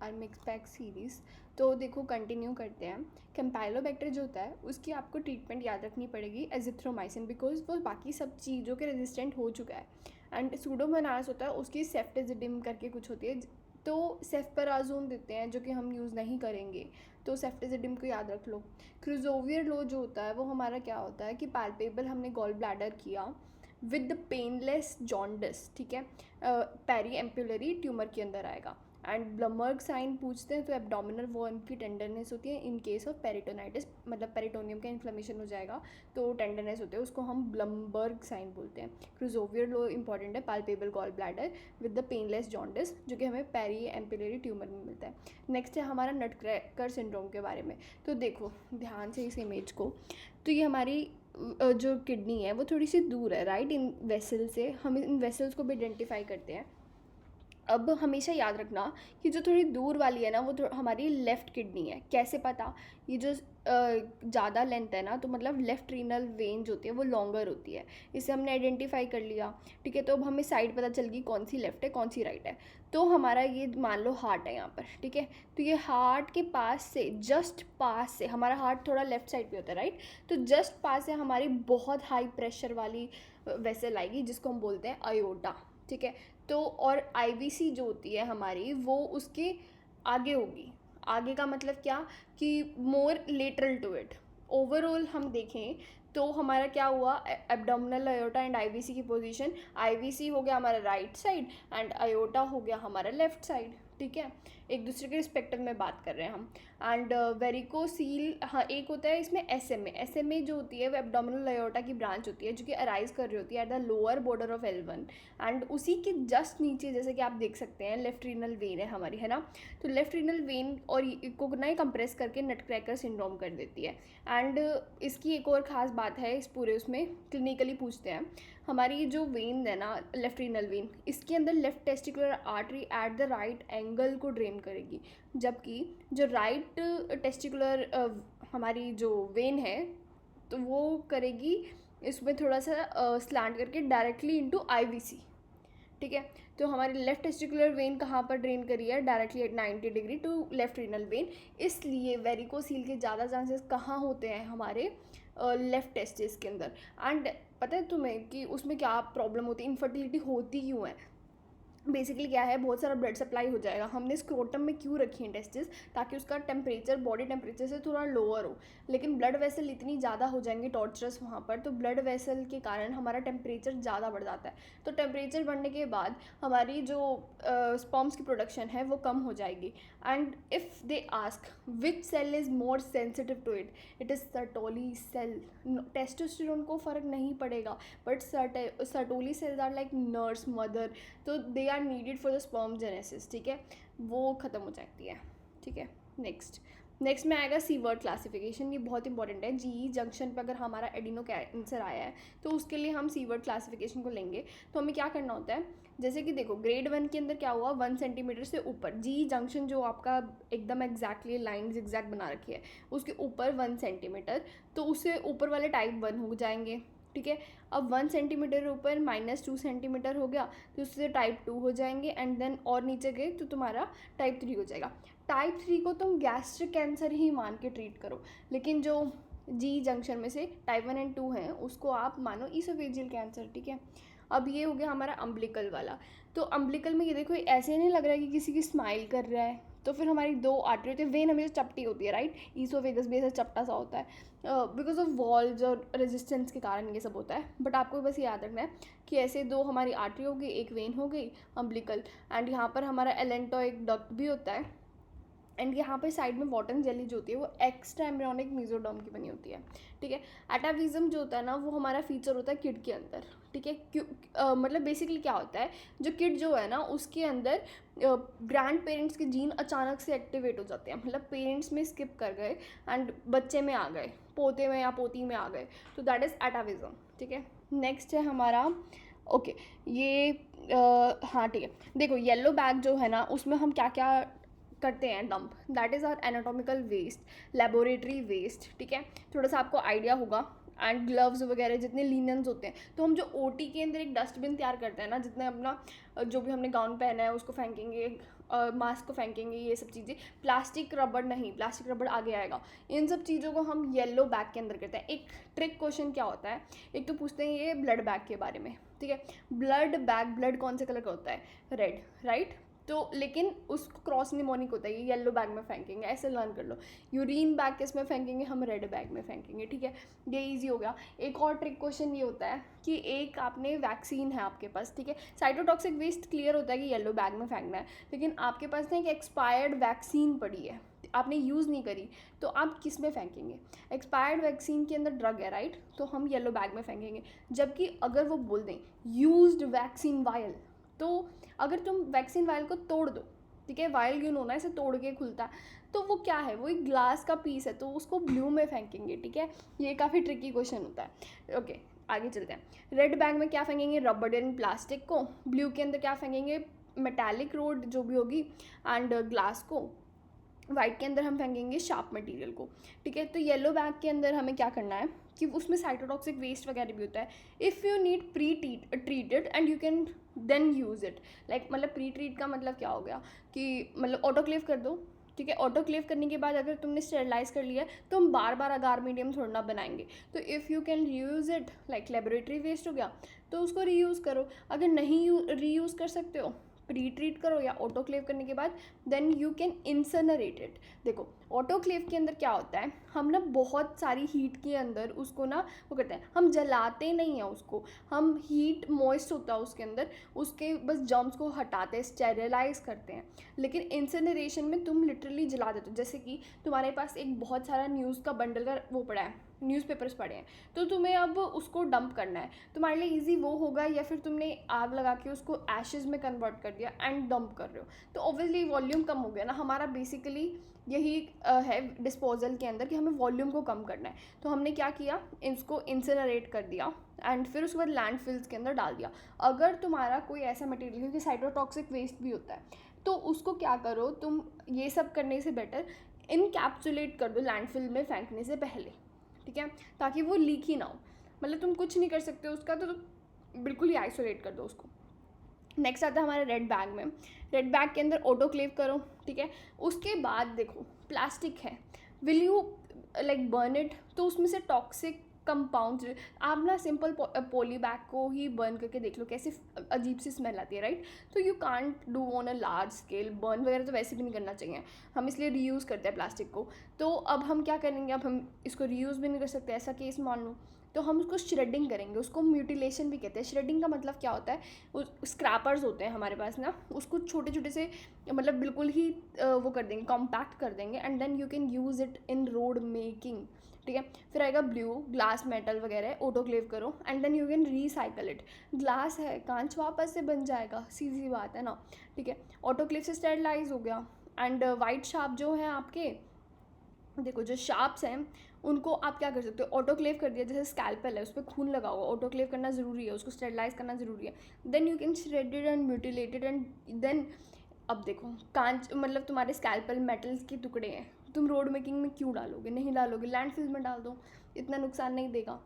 Are mix pack series. तो देखो continue करते हैं। कैम्पाइलोबैक्टर जो होता है उसकी आपको ट्रीटमेंट याद रखनी पड़ेगी एजिथ्रोमाइसिन, बिकॉज वो बाकी सब चीज़ों के रेजिस्टेंट हो चुका है। एंड सूडोमोनास होता है उसकी सेफ्टेजिडिम करके कुछ होती है, तो सेफ्पराजोन देते हैं जो कि हम यूज़ नहीं करेंगे, तो सेफ्टेजिडिम को याद रख लो। क्रूजोवियर लो जो होता है वो हमारा क्या होता है कि पैल्पेबल हमने गॉल ब्लैडर किया विद द पेनलेस जॉन्डिस, ठीक है, पेरी एम्पुलरी ट्यूमर के अंदर आएगा। एंड ब्लमबर्ग साइन पूछते हैं तो एब्डोमिनल वॉर्म की टेंडरनेस होती है इन केस ऑफ पेरिटोनाइटिस, मतलब पेरिटोनियम का इन्फ्लेमेशन हो जाएगा तो टेंडरनेस होती है, उसको हम ब्लमबर्ग साइन बोलते हैं। क्रूजोवियर लो इंपॉर्टेंट है, palpable gall bladder with the painless jaundice, जो कि हमें पेरी एम्पुलरी ट्यूमर में मिलता है। नेक्स्ट है हमारा नटक्रैकर सिंड्रोम के बारे में। तो देखो ध्यान से इस इमेज को, तो ये हमारी जो किडनी है वो थोड़ी सी दूर है राइट इन वेसल से, हम इन वेसल्स को भी आइडेंटिफाई करते हैं। अब हमेशा याद रखना कि जो थोड़ी दूर वाली है ना वो हमारी लेफ़्ट किडनी है। कैसे पता? ये जो ज़्यादा लेंथ है ना, तो मतलब लेफ़्ट रीनल वेन जो होती है वो लॉन्गर होती है, इसे हमने आइडेंटिफाई कर लिया, ठीक है। तो अब हमें साइड पता चल गई कौन सी लेफ़्ट है कौन सी राइट है। तो हमारा ये मान लो हार्ट है यहाँ पर, ठीक है। तो ये हार्ट के पास से, जस्ट पास से, हमारा हार्ट थोड़ा लेफ़्ट साइड पे होता है राइट, तो जस्ट पास से हमारी बहुत हाई प्रेशर वाली वेसल आएगी जिसको हम बोलते हैं अयोटा, ठीक है। तो और आईवीसी जो होती है हमारी वो उसके आगे होगी। आगे का मतलब क्या कि मोर लेटरल टू इट। ओवरऑल हम देखें तो हमारा क्या हुआ, एब्डोमिनल अयोटा एंड आईवीसी की पोजीशन, आईवीसी हो गया हमारा राइट साइड एंड अयोटा हो गया हमारा लेफ्ट साइड, ठीक है। एक दूसरे के रिस्पेक्टिव में बात कर रहे हैं हम। एंड वेरिकोसील, हाँ एक होता है इसमें एसएमए। एसएमए जो होती है वो एब्डोमिनल अयोटा की ब्रांच होती है जो कि अराइज कर रही होती है at the lower border of L1, and उसी के जस्ट नीचे जैसे कि आप देख सकते हैं लेफ्ट रीनल वेन है हमारी, है ना। तो लेफ्ट रीनल वेन और को ना कंप्रेस करके नटक्रैकर सिंड्रोम कर देती है। एंड इसकी एक और ख़ास बात है इस पूरे उसमें, क्लिनिकली पूछते हैं, हमारी जो वेन है ना लेफ्ट रीनल वेन, इसके अंदर left testicular artery at the right angle को ड्रेन करेगी, जबकि जो राइट टेस्टिकुलर हमारी जो वेन है तो वो करेगी इसमें थोड़ा सा स्लैंट करके डायरेक्टली इनटू आईवीसी, ठीक है। तो हमारी लेफ्ट टेस्टिकुलर वेन कहाँ पर ड्रेन करी है, directly at 90 degree to left renal vein. इसलिए वेरिकोसील के ज़्यादा चांसेस कहाँ होते हैं, हमारे लेफ्ट टेस्टिस के अंदर। एंड पता है तुम्हें कि उसमें क्या प्रॉब्लम होती है, इनफर्टिलिटी होती क्यों है? बेसिकली क्या है, बहुत सारा ब्लड सप्लाई हो जाएगा। हमने स्क्रोटम में क्यों रखी है टेस्टिस, ताकि उसका टेम्परेचर बॉडी टेम्परेचर से थोड़ा लोअर हो, लेकिन ब्लड वेसल इतनी ज़्यादा हो जाएंगे टॉर्चरस वहाँ पर, तो ब्लड वेसल के कारण हमारा टेम्परेचर ज़्यादा बढ़ जाता है। तो टेम्परेचर बढ़ने के बाद हमारी जो स्पर्म्स की प्रोडक्शन है वो कम हो जाएगी। And if they ask which cell is more sensitive to it, it is Sertoli cell. Testosterone को फ़र्क नहीं पड़ेगा, but Sertoli cells are like nurse mother, तो they are needed for the sperm genesis, ठीक है, वो ख़त्म हो जाती है, ठीक है। नेक्स्ट में आएगा सीवर्ट क्लासिफिकेशन। ये बहुत इंपॉर्टेंट है, जीई जंक्शन पे अगर हमारा एडिनो कैंसर आया है तो उसके लिए हम सीवर्ट क्लासिफिकेशन को लेंगे। तो हमें क्या करना होता है, जैसे कि देखो ग्रेड 1 के अंदर क्या हुआ, 1 सेंटीमीटर से ऊपर, जीई जंक्शन जो आपका एकदम एग्जैक्टली लाइन जिगजैग बना रखी है उसके ऊपर 1 सेंटीमीटर, तो उससे ऊपर वाले टाइप 1 हो जाएंगे, ठीक है। अब 1 सेंटीमीटर ऊपर -2 सेंटीमीटर हो गया तो उससे टाइप 2 हो जाएंगे, एंड देन और नीचे गए तो तुम्हारा टाइप 3 हो जाएगा। टाइप 3 को तुम गैस्ट्रिक कैंसर ही मान के ट्रीट करो, लेकिन जो जी जंक्शन में से टाइप 1 एंड 2 हैं उसको आप मानो ईसोफेजियल कैंसर, ठीक है। अब ये हो गया हमारा अम्बिलिकल वाला। तो अम्बिलिकल में ये देखो ऐसे नहीं लग रहा है कि किसी की स्माइल कर रहा है, तो फिर हमारी 2 आर्टरी होती है, वेन हमेशा चपटी होती है राइट, ईसोफेगस भी ऐसा चपटा सा होता है, बिकॉज ऑफ वॉल्स और रेजिस्टेंस के कारण ये सब होता है। बट आपको बस याद रखना है कि ऐसे 2 हमारी आर्टरी हो गई, एक वेन हो गई अम्बिलिकल, एंड यहाँ पर हमारा एलेंटोइक डक्ट भी होता है, एंड यहाँ पे साइड में वॉटन जेली जो होती है वो एक्स्ट्रा एम्ब्रियोनिक मीजोडर्म की बनी होती है, ठीक है। एटाविज्म जो होता है ना वो हमारा फीचर होता है किड के अंदर, ठीक है। क्यों मतलब बेसिकली क्या होता है, जो किड जो है ना उसके अंदर ग्रैंड पेरेंट्स के जीन अचानक से एक्टिवेट हो जाते हैं, मतलब पेरेंट्स में स्किप कर गए एंड बच्चे में आ गए, पोते में या पोती में आ गए, तो दैट इज़ एटाविज्म, ठीक है। नेक्स्ट है हमारा ओके ये हाँ ठीक है, देखो येलो बैग जो है ना उसमें हम क्या क्या करते हैं dump, that is our anatomical waste, laboratory waste, ठीक है। थोड़ा सा आपको आइडिया होगा। एंड ग्लव्स वगैरह जितने लिनन्स होते हैं, तो हम जो ओटी के अंदर एक डस्टबिन तैयार करते हैं ना, जितने अपना जो भी हमने गाउन पहना है उसको फेंकेंगे मास्क को फेंकेंगे, ये सब चीज़ें। प्लास्टिक रबड़ नहीं, प्लास्टिक रबड़ आगे आएगा। इन सब चीज़ों को हम येलो बैग के अंदर करते हैं। एक ट्रिक क्वेश्चन क्या होता है, एक तो पूछते हैं ये ब्लड बैग के बारे में, ठीक है। ब्लड बैग, ब्लड कौन से कलर का होता है, रेड, राइट। तो लेकिन उसको क्रॉस निमोनिक होता है, ये येलो बैग में फेंकेंगे, ऐसे लर्न कर लो। यूरिन बैग किस में फेंकेंगे, हम रेड बैग में फेंकेंगे, ठीक है। ये इजी हो गया। एक और ट्रिक क्वेश्चन ये होता है कि एक आपने वैक्सीन है आपके पास, ठीक है। साइटोटॉक्सिक वेस्ट क्लियर होता है कि येलो बैग में फेंकना है, लेकिन आपके पास ना एक एक्सपायर्ड वैक्सीन पड़ी है, आपने यूज़ नहीं करी, तो आप किस में फेंकेंगे। एक्सपायर्ड वैक्सीन के अंदर ड्रग है, राइट, तो हम येलो बैग में फेंकेंगे। जबकि अगर वो बोल दें यूज्ड वैक्सीन वायल, तो अगर तुम वैक्सीन वायल को तोड़ दो, ठीक है, वायल यून होना, इसे तोड़ के खुलता है, तो वो क्या है, वो एक ग्लास का पीस है, तो उसको ब्लू में फेंकेंगे, ठीक है। ये काफ़ी ट्रिकी क्वेश्चन होता है। ओके, आगे चलते हैं। रेड बैग में क्या फेंकेंगे, रबड़ एंड प्लास्टिक को। ब्लू के अंदर क्या फेंकेंगे, मेटालिक रोड जो भी होगी एंड ग्लास को। वाइट के अंदर हम फेंकेंगे शार्प मटेरियल को, ठीक है। तो येलो बैग के अंदर हमें क्या करना है कि उसमें साइटोटॉक्सिक वेस्ट वगैरह भी होता है। If you need pre treated and you can then use it, like मतलब प्री ट्रीट का मतलब क्या हो गया कि मतलब ऑटोक्लेव कर दो, ठीक है। ऑटोक्लेव करने के बाद अगर तुमने स्टेरलाइज कर लिया तो हम बार बार अगार मीडियम थोड़ा ना बनाएंगे। तो if you can reuse it, like laboratory waste हो गया, तो उसको रीयूज़ करो। अगर नहीं रीयूज़ कर सकते हो, प्री ट्रीट करो या ऑटोक्लेव करने के बाद then you can incinerate it. देखो ऑटोक्लेव के अंदर क्या होता है, हम ना बहुत सारी हीट के अंदर उसको ना वो करते हैं, हम जलाते नहीं हैं उसको, हम हीट मॉइस्ट होता है उसके अंदर, उसके बस जर्म्स को हटाते हैं, स्टेरिलाइज करते हैं। लेकिन इंसनरेशन में तुम लिटरली जला देते हो। जैसे कि तुम्हारे पास एक बहुत सारा न्यूज़ का बंडल का वो पड़ा है, न्यूज़पेपर्स पड़े हैं, तो तुम्हें अब उसको डंप करना है, तुम्हारे लिए इजी वो होगा, या फिर तुमने आग लगा के उसको एशेज़ में कन्वर्ट कर दिया एंड डंप कर रहे हो, तो ऑब्वियसली वॉल्यूम कम हो गया ना। हमारा बेसिकली यही है डिस्पोजल के अंदर कि हमें वॉल्यूम को कम करना है। तो हमने क्या किया, इसको इंसिनरेट कर दिया एंड फिर उसके बाद लैंडफिल्स के अंदर डाल दिया। अगर तुम्हारा कोई ऐसा मटेरियल, क्योंकि साइटोटॉक्सिक वेस्ट भी होता है, तो उसको क्या करो तुम, ये सब करने से बेटर इनकैप्सुलेट कर दो लैंडफिल में फेंकने से पहले, ठीक है, ताकि वो लीक ही ना हो। मतलब तुम कुछ नहीं कर सकते उसका, तो बिल्कुल ही आइसोलेट कर दो उसको। नेक्स्ट आता है हमारे रेड बैग में। रेड बैग के अंदर ऑटोक्लेव करो, ठीक है। उसके बाद देखो प्लास्टिक है, will you like burn it, तो उसमें से टॉक्सिक कंपाउंड्स, आप ना सिंपल पॉली बैग को ही बर्न करके देख लो कैसे अजीब सी स्मेल आती है, राइट। तो you can't do on a large scale, burn वगैरह तो वैसे भी नहीं करना चाहिए, हम इसलिए रीयूज़ करते हैं प्लास्टिक को। तो अब हम क्या करेंगे, अब हम इसको रीयूज़ भी नहीं कर सकते, ऐसा केस मान लो, तो हम उसको श्रेडिंग करेंगे, उसको म्यूटिलेशन भी कहते हैं। श्रेडिंग का मतलब क्या होता है, स्क्रैपर्स होते हैं हमारे पास ना, उसको छोटे छोटे से मतलब बिल्कुल ही वो कर देंगे, कॉम्पैक्ट कर देंगे and then you can use it in road making, ठीक है। फिर आएगा ब्लू, ग्लास मेटल वगैरह ऑटोक्लेव करो and then you can recycle it. Glass है, कांच वापस से बन जाएगा, सीधी बात है ना, ठीक है। ऑटोक्लेव से स्टेरलाइज हो गया। एंड वाइट शार्प जो है आपके, देखो जो शार्प्स हैं उनको आप क्या कर सकते हो, ऑटोक्लेव कर दिया, जैसे स्कैल्पल है उस पर खून लगा हुआ, ऑटोक्लेव करना ज़रूरी है, उसको स्टेरलाइज करना ज़रूरी है। Then you can shredded and mutilated and then, अब देखो कांच मतलब तुम्हारे स्कैल्पल मेटल्स के टुकड़े हैं, तुम रोड मेकिंग में क्यों डालोगे, नहीं डालोगे, लैंडफिल में डाल दो, इतना नुकसान नहीं देगा,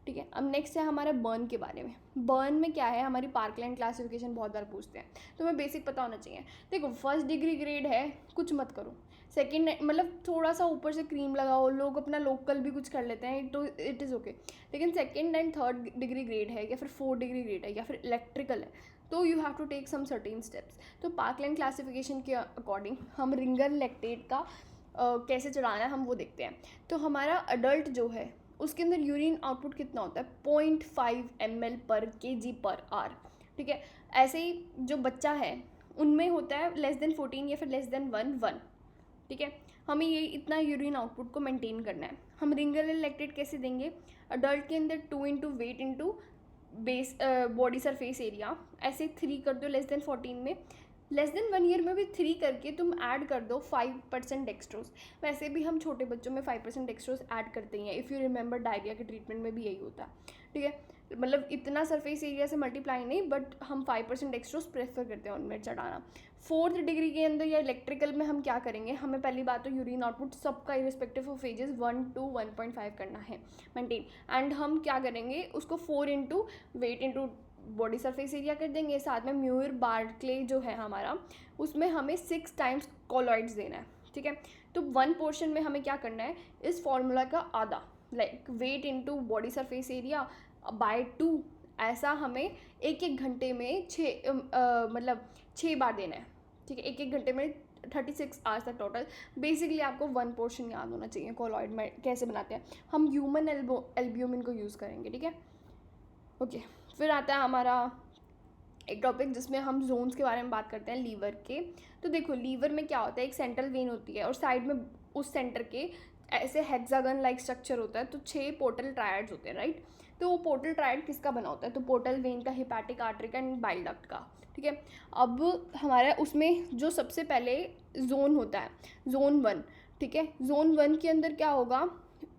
ठीक है। अब नेक्स्ट है हमारे बर्न के बारे में। बर्न में क्या है, हमारी पार्कलैंड क्लासिफिकेशन बहुत बार पूछते हैं, तुम्हें बेसिक पता होना चाहिए। देखो फर्स्ट डिग्री ग्रेड है, कुछ मत करो। सेकेंड मतलब थोड़ा सा ऊपर से क्रीम लगाओ, लोग अपना लोकल भी कुछ कर लेते हैं, तो इट इज़ ओके। लेकिन second and third degree grade है या फिर फोर्थ डिग्री ग्रेड है या फिर इलेक्ट्रिकल है, तो you have to take some certain steps. तो पार्कलैंड क्लासिफिकेशन के अकॉर्डिंग हम रिंगर लैक्टेट का कैसे चढ़ाना है हम वो देखते हैं। तो हमारा अडल्ट जो है उसके अंदर यूरिन आउटपुट कितना होता है, 0.5 ml/kg/hour, ठीक है। ऐसे ही जो बच्चा है उनमें होता है लेस देन 14 या फिर लेस देन 1, ठीक है। हमें ये इतना यूरिन आउटपुट को मेंटेन करना है। हम रिंगर लैक्टेट कैसे देंगे, अडल्ट के अंदर 2 into weight into base body surface area, ऐसे 3 कर दो लेस देन 14 में। लेस देन 1 ईयर में भी 3 करके तुम ऐड कर दो 5% डेक्सट्रोज। वैसे भी हम छोटे बच्चों में 5% डेक्सट्रोज ऐड करते ही हैं, इफ़ यू रिमेंबर डायरिया के ट्रीटमेंट में भी यही होता है, ठीक है। मतलब इतना सरफेस एरिया से मल्टीप्लाई नहीं, बट हम 5% डेक्सट्रोज प्रेफर करते हैं उनमें चढ़ाना। फोर्थ डिग्री के अंदर या इलेक्ट्रिकल में हम क्या करेंगे, हमें पहली बात तो यूरिन आउटपुट सबका इरिस्पेक्टिव ऑफ एजेस 1 to 1.5 करना है मेंटेन। एंड हम क्या करेंगे उसको 4 into weight into body surface area कर देंगे, साथ में म्यूर बार्कले जो है हमारा, उसमें हमें 6 टाइम्स कोलॉइड्स देना है, ठीक है। तो 1 पोर्शन में हमें क्या करना है, इस फॉर्मूला का आधा, like weight into body surface area bye 2, ऐसा हमें 1-1 घंटे में 6 बार देना है, ठीक है। 1-1 घंटे में 36 आवर्स तक टोटल। बेसिकली आपको 1 पोर्शन याद होना चाहिए कोलॉइड में कैसे बनाते हैं। हम ह्यूमन एल्ब्यूमिन को यूज़ करेंगे, ठीक है। ओके, फिर आता है हमारा एक टॉपिक जिसमें हम जोन्स के बारे में बात करते हैं, लीवर के। तो देखो लीवर में क्या होता है, एक सेंट्रल वेन होती है और साइड में उस सेंटर के ऐसे हेक्सागन लाइक स्ट्रक्चर होता है, तो 6 पोर्टल ट्रायड्स होते हैं, राइट। तो वो पोर्टल ट्रायड किसका बना होता है, तो पोर्टल वेन का, हेपेटिक आर्टरी का एंड बाइल डक्ट का, ठीक है। अब हमारा उसमें जो सबसे पहले जोन होता है, जोन 1, ठीक है। जोन 1 के अंदर क्या होगा,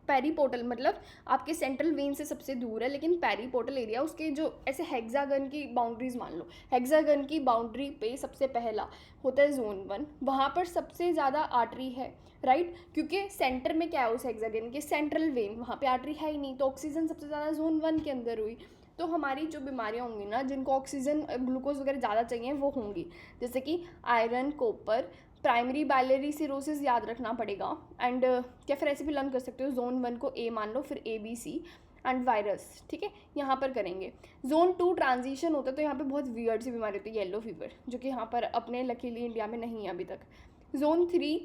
पेरीपोर्टल, मतलब आपके सेंट्रल वेन से सबसे दूर है, लेकिन पेरीपोर्टल एरिया उसके जो ऐसे हेक्सागन की बाउंड्रीज मान लो, हेक्सागन की बाउंड्री पे सबसे पहला होता है जोन 1, वहाँ पर सबसे ज़्यादा आर्टरी है, राइट। क्योंकि सेंटर में क्या है उस हेक्सागन के, सेंट्रल वेन, वहाँ पे आर्टरी है ही नहीं, तो ऑक्सीजन सबसे ज़्यादा जोन 1 के अंदर हुई। तो हमारी जो बीमारियाँ होंगी ना, जिनको ऑक्सीजन ग्लूकोज वगैरह ज़्यादा चाहिए, वो होंगी, जैसे कि iron, copper, primary biliary cirrhosis याद रखना पड़ेगा। एंड क्या फिर ऐसे भी लर्न कर सकते हो, जोन 1 को ए मान लो, फिर ABC एंड वायरस, ठीक है, यहाँ पर करेंगे। जोन 2 ट्रांजिशन होता है, तो यहाँ पे बहुत वियर्ड सी बीमारी होती है, येलो फीवर, जो कि यहाँ पर अपने लकीली इंडिया में नहीं है अभी तक। जोन 3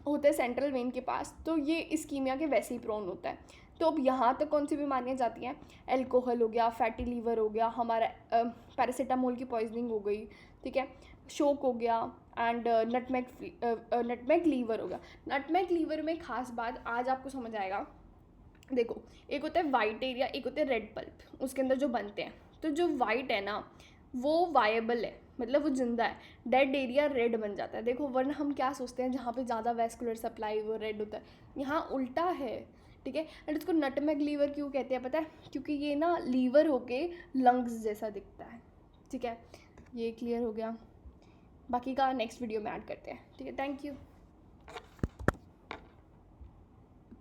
होता है सेंट्रल वेन के पास, तो ये इस्कीमिया के वैसे ही प्रोन होता है। तो अब यहाँ तक कौन सी बीमारियाँ जाती हैं, अल्कोहल हो गया, फैटी लीवर हो गया, हमारा पैरासीटामोल की पॉइजनिंग हो गई, ठीक है, शोक हो गया, एंड नटमेग लीवर हो गया। नटमेग लीवर में खास बात आज आपको समझ आएगा। देखो, एक होता है वाइट एरिया, एक होता है रेड पल्प, उसके अंदर जो बनते हैं, तो जो वाइट है ना वो वायबल है, मतलब वो जिंदा है, डेड एरिया रेड बन जाता है। देखो, वरना हम क्या सोचते हैं, जहाँ पे ज़्यादा वेस्कुलर सप्लाई वो रेड होता है, यहाँ उल्टा है, ठीक है। एंड इसको नटमेग लीवर क्यों कहते हैं पता है, क्योंकि ये ना लीवर होके लंग्स जैसा दिखता है, ठीक है। ये क्लियर हो गया, बाकी का नेक्स्ट वीडियो में ऐड करते हैं, ठीक है। Thank you.